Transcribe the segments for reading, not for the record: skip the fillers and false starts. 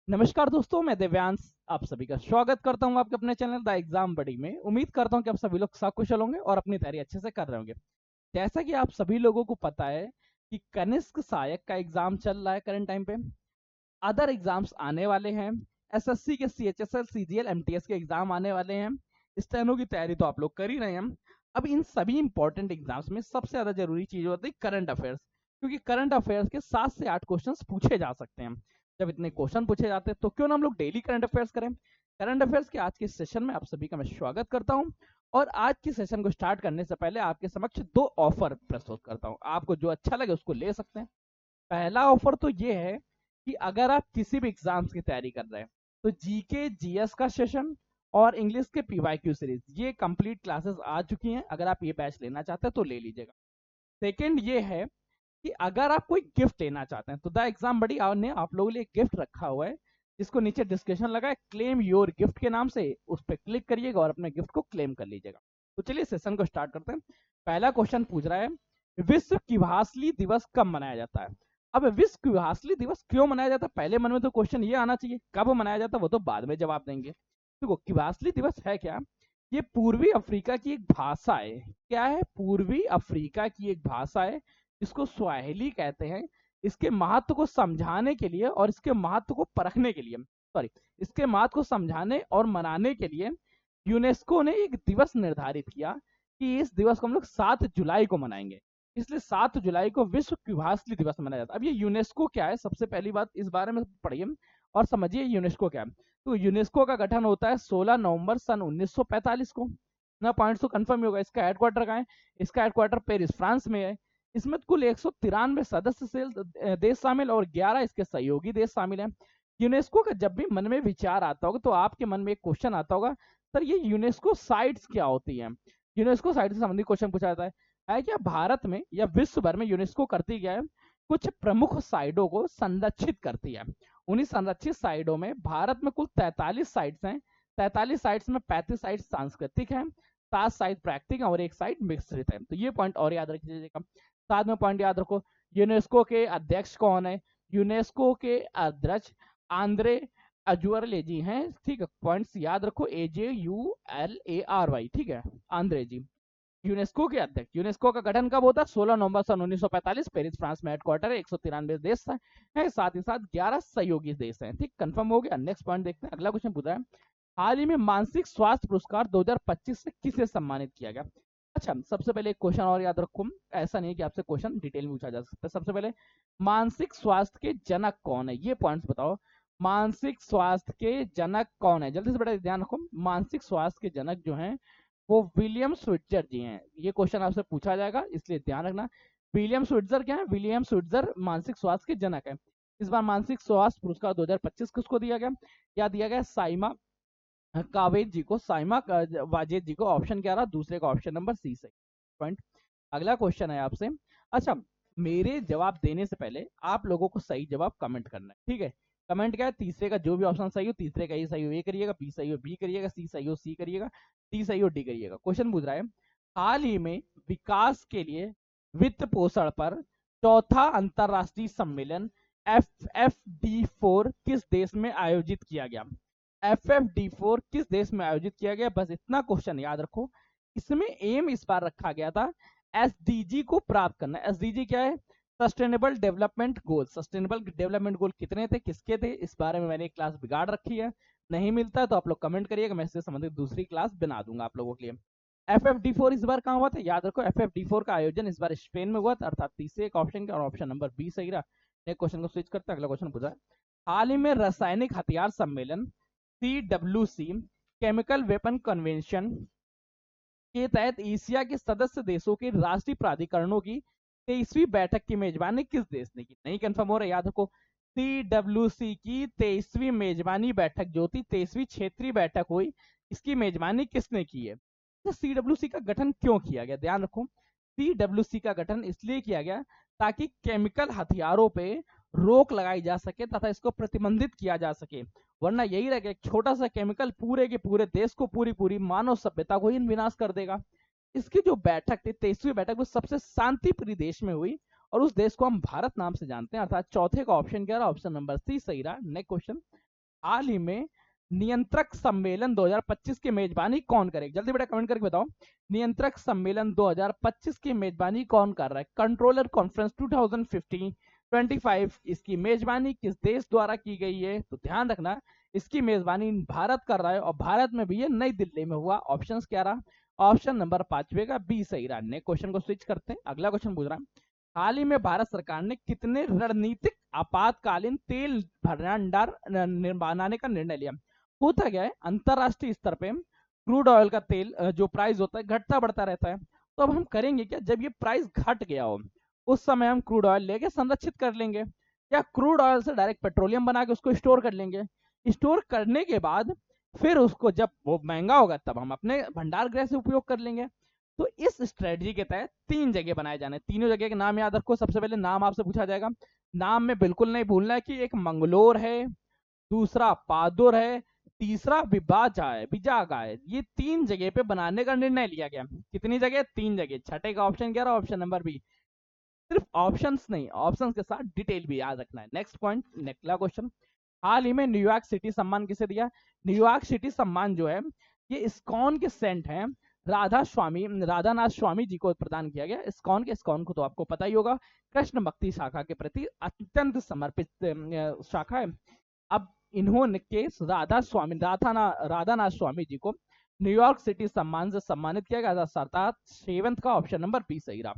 नमस्कार दोस्तों, मैं दिव्यांश आप सभी का स्वागत करता हूं आपके अपने चैनल द एग्जाम बडी में। उम्मीद करता हूं कि आप सभी लोग सकुशल होंगे और अपनी तैयारी अच्छे से कर रहे होंगे। जैसा कि आप सभी लोगों को पता है कि कनिष्क सहायक का एग्जाम चल रहा है करंट टाइम पे। अदर एग्जाम्स आने वाले हैं। एसएससी के सीएचएसएल सीजीएल एमटीएस के एग्जाम आने वाले हैं। स्टेनो की तैयारी तो आप लोग कर ही रहे हैं। अब इन सभी इंपॉर्टेंट एग्जाम्स में सबसे ज्यादा जरूरी चीज होती है करंट अफेयर्स, क्योंकि करंट अफेयर्स के 7 से 8 क्वेश्चंस पूछे जा सकते हैं। जब इतने क्वेश्चन पूछे जाते हैं तो क्यों ना हम लोग डेली करंट अफेयर्स करें। करंट अफेयर्स के आज के सेशन में आप सभी का मैं स्वागत करता हूं। और आज के सेशन को स्टार्ट करने से पहले आपके समक्ष 2 ऑफर प्रस्तुत करता हूं। आपको जो अच्छा लगे उसको ले सकते हैं। पहला ऑफर तो ये है कि अगर आप किसी भी एग्जाम्स की तैयारी कर रहे हैं तो जीके जीएस का सेशन और इंग्लिश के पीवाईक्यू सीरीज ये कंप्लीट क्लासेस आ चुकी हैं। अगर आप ये बैच लेना चाहते हैं तो ले लीजिएगा। सेकंड ये है कि अगर आप कोई गिफ्ट लेना चाहते हैं तो द एग्जाम बडी ने आप लोगों के लिए गिफ्ट रखा हुआ है, जिसको नीचे डिस्क्रिप्शन लगा है क्लेम योर गिफ्ट के नाम से। उस पर क्लिक करिएगा और अपने गिफ्ट को क्लेम कर लीजिएगा। तो चलिए सेशन को स्टार्ट करते हैं। पहला क्वेश्चन पूछ रहा है, विश्व किवासली दिवस कब मनाया जाता है। अब विश्व किवासली दिवस क्यों मनाया जाता है, पहले मन में तो क्वेश्चन ये आना चाहिए, कब मनाया जाता है वो तो बाद में जवाब देंगे। देखो किवासली दिवस है क्या, ये पूर्वी अफ्रीका की एक भाषा है। क्या है, पूर्वी अफ्रीका की एक भाषा है जिसको स्वाहिली कहते हैं। इसके महत्व को समझाने के लिए और इसके महत्व को परखने के लिए, सॉरी, इसके महत्व को समझाने और मनाने के लिए यूनेस्को ने एक दिवस निर्धारित किया कि इस दिवस को हम लोग 7 जुलाई को मनाएंगे। इसलिए 7 जुलाई को विश्व किवासली दिवस मनाया जाता है। अब ये यूनेस्को क्या है, सबसे पहली बात इस बारे में पढ़िए और समझिए यूनेस्को क्या है। तो यूनेस्को का गठन होता है 16 नवंबर सन 1945 को। ना पॉइंट्स तो कंफर्म ही होगा। इसका हेडक्वार्टर कहाँ है, इसका हेडक्वार्टर पेरिस फ्रांस में है। इसमें कुल 193 सदस्य देश शामिल और 11 इसके सहयोगी देश शामिल हैं। यूनेस्को का जब भी मन में विचार आता होगा तो आपके मन में एक क्वेश्चन आता होगा, सर ये यूनेस्को साइट्स क्या होती हैं। यूनेस्को साइट से संबंधित क्वेश्चन पूछा जाता है क्या भारत में या विश्व भर में यूनेस्को करती क्या है, कुछ प्रमुख साइटों को संरक्षित करती है। उन्हीं संरक्षित साइटों में भारत में कुल 43 साइट्स हैं। 43 साइट्स में 35 साइट सांस्कृतिक हैं, 7 साइट प्राकृतिक है और 1 साइट मिश्रित है। तो ये पॉइंट और याद रख लीजिएगा। साथ में पॉइंट याद रखो, यूनेस्को के अध्यक्ष कौन है। यूनेस्को के अध्यक्ष आंद्रे अजुअरले जी हैं। ठीक है, पॉइंट्स याद रखो, AJULARY। ठीक है, आंद्रे जी यूनेस्को के अध्यक्ष। यूनेस्को का गठन कब होता है, 16 नवंबर सन 1945, पेरिस फ्रांस में हेडक्वार्टर है। 193 देश है, साथ ही साथ 11 सहयोगी देश हैं। ठीक, कंफर्म हो गया। नेक्स्ट पॉइंट देखते हैं। अगला क्वेश्चन पूछा है, हाल ही में मानसिक स्वास्थ्य पुरस्कार 2025 से किसे सम्मानित किया गया। अच्छा, सबसे पहले एक क्वेश्चन और याद रखो, ऐसा नहीं है कि आपसे क्वेश्चन डिटेल में पूछा जा सकता है। सबसे पहले मानसिक स्वास्थ्य के जनक कौन है, ये पॉइंट्स बताओ। मानसिक स्वास्थ्य के जनक कौन है, जल्दी से बेटा ध्यान रखो। मानसिक स्वास्थ्य के जनक जो हैं वो विलियम स्विट्जर जी हैं। ये क्वेश्चन आपसे पूछा जाएगा, इसलिए ध्यान रखना। विलियम स्विट्जर क्या है, विलियम स्विट्जर मानसिक स्वास्थ्य के जनक है। इस बार मानसिक स्वास्थ्य पुरस्कार 2025 किसको दिया गया, क्या दिया गया, साइमा कावेद जी को। साइमा वाजेद जी को। ऑप्शन क्या रहा, दूसरे का ऑप्शन नंबर सी से पॉइंट। अगला क्वेश्चन है आपसे। अच्छा, मेरे जवाब देने से पहले आप लोगों को सही जवाब कमेंट करना है। ठीक है, कमेंट क्या है, तीसरे का जो भी ऑप्शन सही हो, तीसरे का ये सही हो ए करिएगा, बी सही हो बी करिएगा, सी सही हो सी करिएगा, डी सही हो डी करिएगा। क्वेश्चन पूछ रहा है, हाल ही में विकास के लिए वित्त पोषण पर चौथा अंतरराष्ट्रीय सम्मेलन FFD4 किस देश में आयोजित किया गया। FFD4 किस देश में आयोजित किया गया, बस इतना क्वेश्चन याद रखो। इसमें एम इस बार रखा गया था SDG को प्राप्त करना। SDG क्या है, sustainable development goal. Sustainable development goal कितने थे, किसके थे, इस बारे में मैंने एक क्लास बिगाड़ रखी है। नहीं मिलता है तो आप लोग कमेंट करिएगा, मैं इससे संबंधित दूसरी क्लास बना दूंगा आप लोगों के लिए। FFD4 इस बार कहाँ हुआ था, याद रखो FFD4 का आयोजन इस बार स्पेन में हुआ था, अर्थात तीसरे एक ऑप्शन का और ऑप्शन नंबर बी सही रहा। नेक्स्ट क्वेश्चन को स्विच करते हैं। अगला क्वेश्चन पूछा है, हाल ही में रासायनिक हथियार सम्मेलन CWC केमिकल वेपन कन्वेंशन के तहत एशिया के सदस्य देशों के राष्ट्रीय प्राधिकरणों की 23वीं बैठक की मेजबानी किस देश ने की। नहीं कंफर्म हो रहा है, याद रखो। CWC की 23वीं मेजबानी बैठक जो थी, 23वीं क्षेत्रीय बैठक हुई, इसकी मेजबानी किसने की है। तो CWC का गठन क्यों किया गया, ध्यान रखो। CWC का गठन इसलिए किया गया ताकि केमिकल हथियारों पे रोक लगाई जा सके तथा इसको प्रतिबंधित किया जा सके। वरना यही रहेगा, छोटा सा केमिकल पूरे के पूरे देश को, पूरी पूरी मानव सभ्यता को ही विनाश कर देगा। इसकी जो बैठक थी, 23वीं बैठक, वो सबसे शांतिप्रिय देश में हुई और उस देश को हम भारत नाम से जानते हैं, अर्थात चौथे का ऑप्शन क्या रहा, ऑप्शन नंबर सी सही रहा। नेक्स्ट क्वेश्चन, हाल ही में नियंत्रक सम्मेलन 2025 की मेजबानी कौन करेगा? जल्दी बेटा कमेंट करके बताओ, नियंत्रक सम्मेलन 2025 की मेजबानी कौन कर रहा है? कंट्रोलर कॉन्फ्रेंस 2015 25 इसकी मेजबानी किस देश द्वारा की गई है? तो ध्यान रखना इसकी मेजबानी भारत कर रहा है, और भारत में भी ये नई दिल्ली में हुआ। ऑप्शन क्या रहा? ऑप्शन नंबर 5 का बी सही रहा। नेक्स्ट क्वेश्चन को स्विच करते हैं, अगला क्वेश्चन पूछ रहा है, हाल ही में भारत सरकार ने कितने रणनीतिक आपातकालीन तेल भंडार बनाने का निर्णय लिया? होता क्या है, अंतरराष्ट्रीय स्तर पे क्रूड ऑयल का तेल जो प्राइस होता है घटता बढ़ता रहता है। तो अब हम करेंगे क्या, जब ये प्राइस घट गया हो उस समय हम क्रूड ऑयल लेके संरक्षित कर लेंगे, या क्रूड ऑयल से डायरेक्ट पेट्रोलियम बना के उसको स्टोर कर लेंगे। स्टोर करने के बाद फिर उसको जब वो महंगा होगा तब हम अपने भंडार गृह से उपयोग कर लेंगे। तो इस स्ट्रेटजी के तहत 3 जगह बनाए जाने, तीनों जगह के नाम याद रखो। सबसे पहले नाम आपसे पूछा जाएगा, नाम में बिल्कुल नहीं भूलना है कि एक मंगलोर है, दूसरा पादुर है, तीसरा विभाजा है, विजागा है। ये 3 जगह पे बनाने का निर्णय लिया गया। कितनी जगह? 3 जगह। छठे का ऑप्शन क्या रहा? Option number B. सिर्फ ऑप्शंस नहीं, ऑप्शंस के साथ डिटेल भी याद रखना है। नेक्स्ट पॉइंट, अगला क्वेश्चन, हाल ही में न्यूयॉर्क सिटी सम्मान किसे दिया? न्यूयॉर्क सिटी सम्मान जो है ये इस्कॉन के सेंट हैं राधानाथ स्वामी जी को प्रदान किया गया। इस्कॉन को तो आपको पता ही होगा, कृष्ण भक्ति शाखा के प्रति अत्यंत समर्पित शाखा है। अब इन्होंने के राधानाथ स्वामी जी को न्यूयॉर्क सिटी सम्मान से सम्मानित किया गया था। अर्थात 7th का ऑप्शन नंबर बी सही रहा।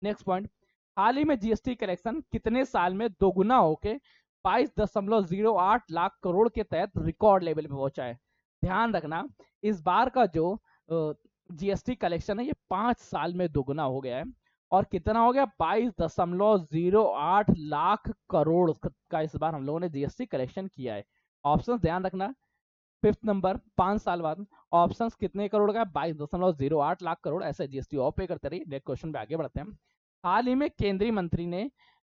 नेक्स्ट पॉइंट, हाल ही में जीएसटी कलेक्शन कितने साल में दोगुना होके 22.08 लाख करोड़ के तहत रिकॉर्ड लेवल पे पहुंचा है? ध्यान रखना इस बार का जो जीएसटी कलेक्शन है ये 5 साल में दोगुना हो गया है। और कितना हो गया? 22.08 लाख करोड़ का इस बार हम लोगों ने जीएसटी कलेक्शन किया है। ऑप्शन ध्यान रखना, 5th नंबर 5 साल बाद ऑप्शंस कितने करोड़ का? 22.08 लाख करोड़ ऐसे जीएसटी और पे करते रहिए। नेक्स्ट क्वेश्चन पे आगे बढ़ते हैं। हाल ही में केंद्रीय मंत्री ने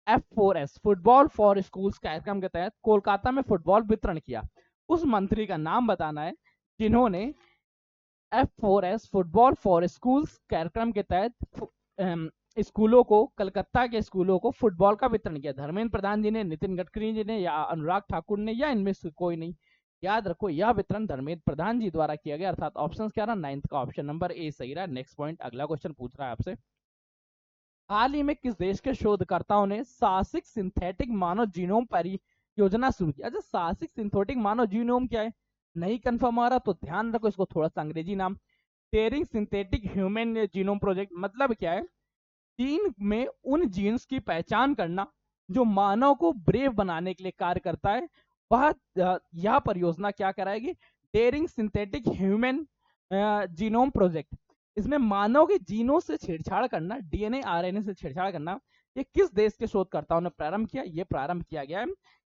F4S फुटबॉल फॉर स्कूल्स कार्यक्रम के तहत कोलकाता में फुटबॉल वितरण किया। उस मंत्री का नाम बताना है जिन्होंने F4S फुटबॉल फॉर स्कूल्स कार्यक्रम के तहत स्कूलों को, कलकत्ता के स्कूलों को फुटबॉल का वितरण किया। धर्मेंद्र प्रधान जी ने, नितिन गडकरी जी ने, या अनुराग ठाकुर ने, या इनमें से कोई नहीं? याद रखो यह वितरण धर्मेंद्र प्रधान जी द्वारा किया गया। अर्थात ऑप्शन क्या रहा? 9th का ऑप्शन नंबर ए सही रहा। नेक्स्ट पॉइंट, अगला क्वेश्चन पूछ रहा है आपसे, हाल ही में किस देश के शोधकर्ताओं ने साहसिक सिंथेटिक मानव जीनोम परियोजना शुरू की? अच्छा, साहसिक सिंथेटिक मानव जीनोम क्या है? नहीं कंफर्म आ रहा तो ध्यान रखो इसको थोड़ा सा अंग्रेजी नाम, टेरिंग सिंथेटिक ह्यूमन जीनोम प्रोजेक्ट। मतलब क्या है? जीन में उन जीन्स की पहचान करना जो मानव को ब्रेव बनाने के लिए कार्य करता है, वह यह परियोजना क्या कराएगी? टेरिंग सिंथेटिक ह्यूमन जीनोम प्रोजेक्ट। इसमें मानव के जीनों से छेड़छाड़ करना, डीएनए आरएनए से छेड़छाड़ करना, ये किस देश के शोधकर्ताओं ने प्रारंभ किया? ये प्रारंभ किया गया है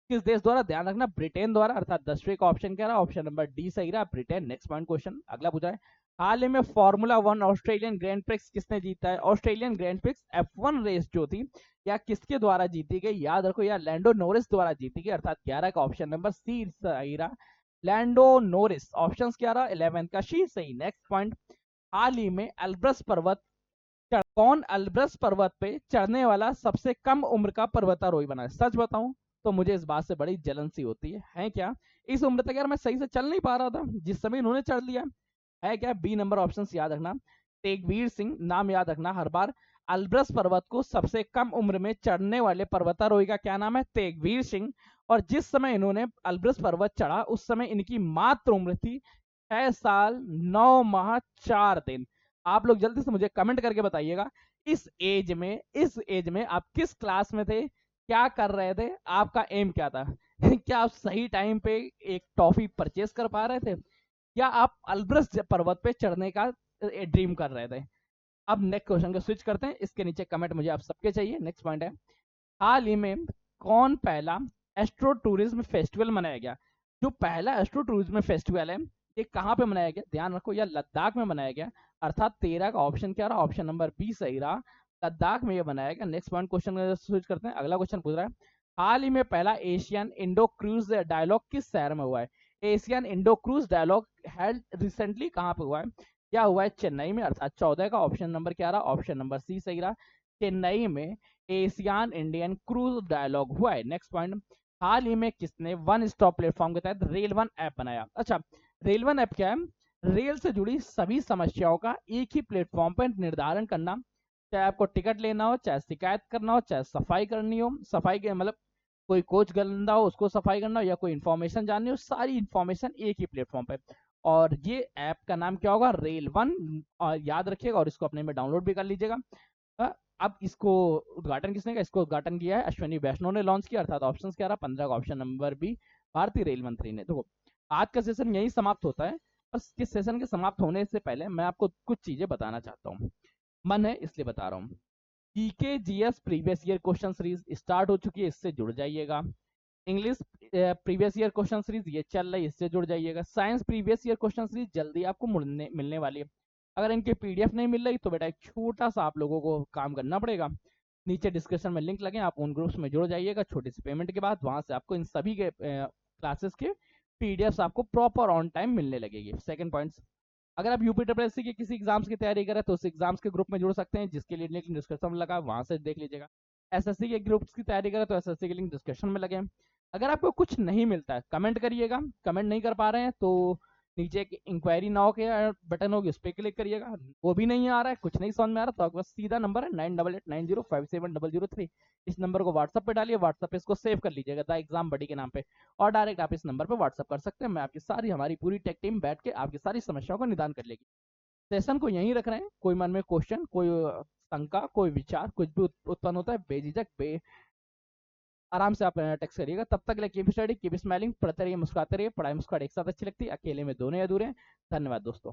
किस देश द्वारा? ध्यान रखना ब्रिटेन द्वारा। अर्थात 10वें का ऑप्शन क्या रहा? ऑप्शन नंबर डी सही रहा, ब्रिटेन। नेक्स्ट पॉइंट क्वेश्चन अगला पूछा है, हाल ही में फार्मूला 1 ऑस्ट्रेलियन ग्रैंड प्रिक्स किसने जीता है? Australian grand prix F1 race जो थी या किसके द्वारा जीती गई? याद रखो या लैंडो नोरिस द्वारा जीती गई। अर्थात 11 का ऑप्शन नंबर सी सही रहा, लैंडो नोरिस। ऑप्शन क्या रहा? 11th का शी सही। नेक्स्ट पॉइंट, हाल ही में एल्ब्रस पर्वत कौन एल्ब्रस पर्वत पे चढ़ने वाला सबसे कम उम्र का पर्वतारोही बना है? सच बताऊं तो मुझे इस बात से बड़ी जलन सी होती है क्या? इस उम्र तक यार मैं सही से चल नहीं पा रहा था जिस समय इन्होंने चढ़ लिया है क्या? बी नंबर ऑप्शन याद रखना, तेगवीर सिंह नाम याद रखना हर बार। एल्ब्रस पर्वत को सबसे कम उम्र में चढ़ने वाले पर्वतारोही का क्या नाम है? तेगवीर सिंह। और जिस समय इन्होंने एल्ब्रस पर्वत चढ़ा उस समय इनकी मात्र उम्र थी 6 साल 9 माह 4 दिन। आप लोग जल्दी से मुझे कमेंट करके बताइएगा इस एज में आप किस क्लास में थे, क्या कर रहे थे, आपका एम क्या था? क्या आप सही टाइम पे एक टॉफी परचेस कर पा रहे थे, या आप एल्ब्रस पर्वत पे चढ़ने का ड्रीम कर रहे थे? अब नेक्स्ट क्वेश्चन को स्विच करते हैं, इसके नीचे कमेंट मुझे आप सबके चाहिए। नेक्स्ट पॉइंट है, हाल ही में कौन पहला एस्ट्रो टूरिज्म फेस्टिवल मनाया गया? जो पहला एस्ट्रो टूरिज्म फेस्टिवल है ये कहाँ पे मनाया गया? ध्यान रखो यह लद्दाख में मनाया गया। अर्थात 13 का ऑप्शन क्या रहा? ऑप्शन नंबर बी सही रहा, लद्दाख में यह बनाया गया। नेक्स्ट पॉइंट क्वेश्चन स्विच करते हैं, अगला क्वेश्चन पूछ रहा है, हाल ही में पहला एशियन इंडो क्रूज डायलॉग किस शहर में हुआ है? Asian Indo cruise dialogue held recently कहाँ पे हुआ है? क्या हुआ है? चेन्नई में। अर्थात 14 का ऑप्शन नंबर क्या रहा? ऑप्शन नंबर सी सही रहा, चेन्नई में एशियन इंडियन क्रूज डायलॉग हुआ है। नेक्स्ट पॉइंट, हाल ही में किसने वन स्टॉप प्लेटफॉर्म के तहत रेल वन ऐप बनाया? अच्छा, रेल वन ऐप क्या है? रेल से जुड़ी सभी समस्याओं का एक ही प्लेटफॉर्म पर निर्धारण करना, चाहे आपको टिकट लेना हो, चाहे शिकायत करना हो, चाहे सफाई करनी हो, सफाई के मतलब कोई कोच गंदा हो उसको सफाई करना हो, या कोई इन्फॉर्मेशन जाननी हो, सारी इन्फॉर्मेशन एक ही प्लेटफॉर्म पे। और ये ऐप का नाम क्या होगा? Rail one. और याद रखिएगा और इसको अपने में डाउनलोड भी कर लीजिएगा। अब इसको उद्घाटन किसने किया? इसको उद्घाटन किया है अश्विनी वैष्णव ने लॉन्च किया, अर्थात ऑप्शन क्या रहा? 15 का ऑप्शन नंबर बी, भारतीय रेल मंत्री ने। देखो, आज का सेशन यही समाप्त होता है। बस इस सेशन के समाप्त होने से पहले मैं आपको कुछ चीजें बताना चाहता हूँ, मन है इसलिए बता रहा हूँ। GK previous year question series start हो चुकी है, इससे जुड़ जाइएगा। English previous year question series ये चल रही है, इससे जुड़ जाइएगा। Science previous year question series जल्दी आपको मिलने वाली है। अगर इनके पीडीएफ नहीं मिल रही तो बेटा एक छोटा सा आप लोगों को काम करना पड़ेगा। नीचे डिस्क्रिप्शन में लिंक लगे, आप उन ग्रुप्स में जुड़ जाइएगा छोटी सी पेमेंट के बाद। वहां से आपको इन सभी के क्लासेस के पीडीएफ आपको प्रॉपर ऑन टाइम मिलने लगेगी। सेकंड पॉइंट, अगर आप यूपीडब्ल्यूएससी के किसी एग्जाम्स की तैयारी करें तो उस एग्जाम्स के ग्रुप में जुड़ सकते हैं, जिसके लिए लिंक डिस्क्रिप्शन में लगा, वहां से देख लीजिएगा। एसएससी के ग्रुप्स की तैयारी करें तो एसएससी के लिंक डिस्क्रिप्शन में लगे। अगर आपको कुछ नहीं मिलता है कमेंट करिएगा, कमेंट नहीं कर पा रहे हैं तो नीचे एक इंक्वायरी नाउ के बटन होगी, उस पर क्लिक करिएगा। वो भी नहीं आ रहा है, कुछ नहीं समझ में आ रहा तो आपके पास सीधा नंबर है 9889057003। इस नंबर को व्हाट्सअप पे डालिए, व्हाट्सअप पे इसको सेव कर लीजिएगा द एग्जाम बडी के नाम पे, और डायरेक्ट आप इस नंबर पे व्हाट्सअप कर सकते हैं। मैं आपकी सारी, हमारी पूरी टेक टीम बैठ के आपकी सारी समस्याओं का निदान कर लेगी। सेशन को यहीं रख रहे हैं। कोई मन में क्वेश्चन, कोई शंका, कोई विचार कुछ भी उत्पन्न होता है, बेझिझक आराम से आप टेक्स्ट करिएगा। तब तक के लिए कीप स्टडी, कीप स्माइलिंग, पढ़ते रहिए, मुस्कुराते रहिए। पढ़ाई मुस्कुराहट एक साथ अच्छी लगती है, अकेले में दोनों अधूरे हैं। धन्यवाद दोस्तों।